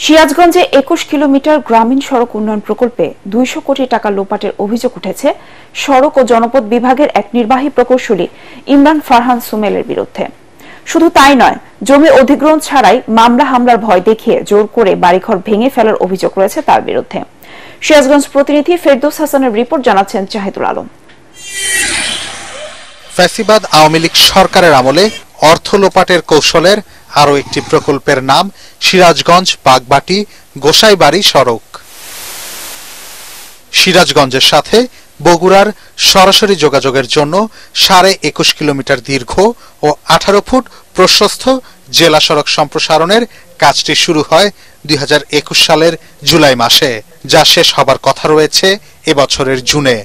সিরাজগঞ্জে ২১ কিলোমিটার গ্রামীণ সড়ক উন্নয়ন প্রকল্পে ২০০ কোটি টাকা লোপাটের অভিযোগ উঠেছে সড়ক ও জনপথ বিভাগের এক নির্বাহী প্রকৌশলী ইমরান ফারহান সুমেলের বিরুদ্ধে। শুধু তাই নয়, জমি অধিগ্রহণ ছাড়াই মামলা হামলার ভয় দেখিয়ে জোর করে বাড়িঘর ভেঙে ফেলার অভিযোগ রয়েছে তার বিরুদ্ধে। সিরাজগঞ্জ প্রতিনিধি ফেরদৌস হাসানের রিপোর্ট, জানাচ্ছেন জাহিদুল আলম। ফ্যাসিবাদ আওয়ামী লীগ সরকারের আমলে অর্থ লোপাটের কৌশলের আরও একটি প্রকল্পের নাম সিরাজগঞ্জ বাগবাটি গোসাইবাড়ি সড়ক। সিরাজগঞ্জের সাথে বগুড়ার সরাসরি যোগাযোগের জন্য ২১.৫ কিলোমিটার দীর্ঘ ও ১৮ ফুট প্রশস্ত জেলা সড়ক সম্প্রসারণের কাজটি শুরু হয় ২০২১ সালের জুলাই মাসে, যা শেষ হবার কথা রয়েছে এবছরের জুনে।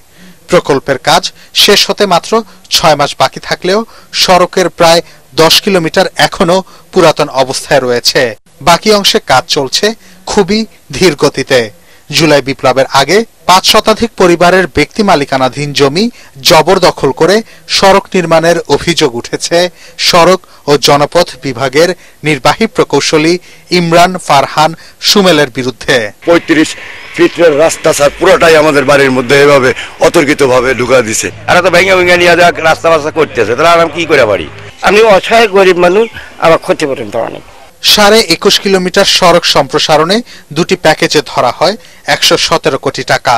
প্রকল্পের কাজ শেষ হতে মাত্র ৬ মাস বাকি থাকলেও সড়কের প্রায় ১০ কিলোমিটার এখনো পুরাতন অবস্থায় রয়েছে। বাকি অংশে কাজ চলছে খুবই ধীর গতিতে। জুলাই বিপ্লবের আগে ৫ শতাধিক পরিবারের ব্যক্তি মালিকানাধীন জমি জবরদখল করে সড়ক নির্মাণের অভিযোগ উঠেছে সড়ক ও জনপথ বিভাগের নির্বাহী প্রকৌশলী ইমরান ফারহান সুমেলের বিরুদ্ধে। ৩৫ ফিটের রাস্তা স্যার পুরোটাই আমাদের বাড়ির মধ্যে এভাবে অতর্কিতভাবে ঢুকা দিছে। আর তো ভেঙে ভেঙে নিয়ে রাস্তা বাস্তা করতেছে, তাহলে আমি কি করে পারি? আমি অসহায় গরিব মানুষ, আমার ক্ষতিপূরণ তো অনেক। ২১.৫ কিলোমিটার সড়ক সম্প্রসারণে দুটি প্যাকেজে ধরা হয় ১১৭ কোটি টাকা।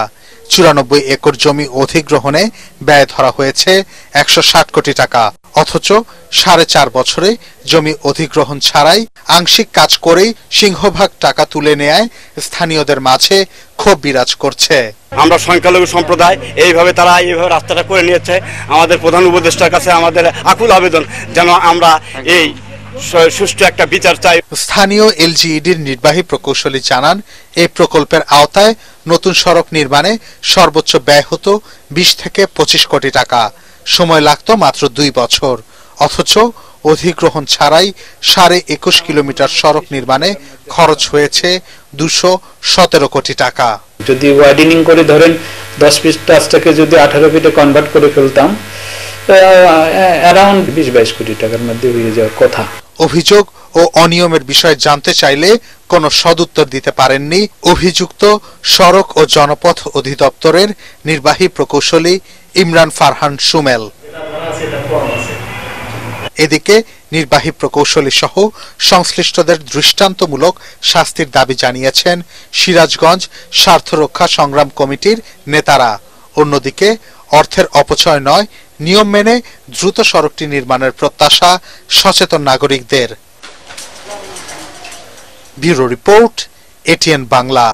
৯৪ একর জমি অধিগ্রহণে ব্যয় ধরা হয়েছে ১৬০ কোটি টাকা। অথচ ৪.৫ বছরে জমি অধিগ্রহণ ছাড়াই আংশিক কাজ করেই সিংহভাগ টাকা তুলে নেয় স্থানীয়দের মাঝে ক্ষোভ বিরাজ করছে। আমরা সংখ্যালঘু সম্প্রদায়, এইভাবে তারা এইভাবে রাস্তাটা করে নিয়েছে। আমাদের প্রধান উপদেষ্টার কাছে আমাদের আকুল আবেদন যেন আমরা এই সুষ্ঠু একটা বিচার চাই। স্থানীয় এলজিইডির নির্বাহী প্রকৌশলী জানান, এই প্রকল্পের আওতায় নতুন সড়ক নির্মাণে সর্বোচ্চ ব্যয় হতো ২০ থেকে ২৫ কোটি টাকা। সময় লাগতো মাত্র ২ বছর। অথচ অধিগ্রহণ ছাড়াই ২১.৫ কিলোমিটার সড়ক নির্মাণে খরচ হয়েছে ২১৭ কোটি টাকা। যদি ওয়াইডেনিং করে ধরেন ১০ ফিট রাস্তাকে যদি ১৮ ফিটে কনভার্ট করে ফেলতাম, অ্যারাউন্ড ২০-২২ কোটি টাকার মধ্যে হয়ে যাওয়ার কথা। অভিযোগ ও অনিয়মের বিষয়ে জানতে চাইলে কোনো সদুত্তর দিতে পারেননি অভিযুক্ত সড়ক ও জনপথ অধিদপ্তরের নির্বাহী প্রকৌশলী ইমরান ফারহান সুমেল। এদিকে নির্বাহী প্রকৌশলী সহ সংশ্লিষ্টদের দৃষ্টান্তমূলক শাস্তির দাবি জানিয়েছেন সিরাজগঞ্জ স্বার্থরক্ষা সংগ্রাম কমিটির নেতারা। অন্যদিকে অর্থের অপচয় নয়, নিয়ম মেনে দ্রুত সড়কটি নির্মাণের প্রত্যাশা সচেতন নাগরিকদের। Bureau report, ATN Bangla.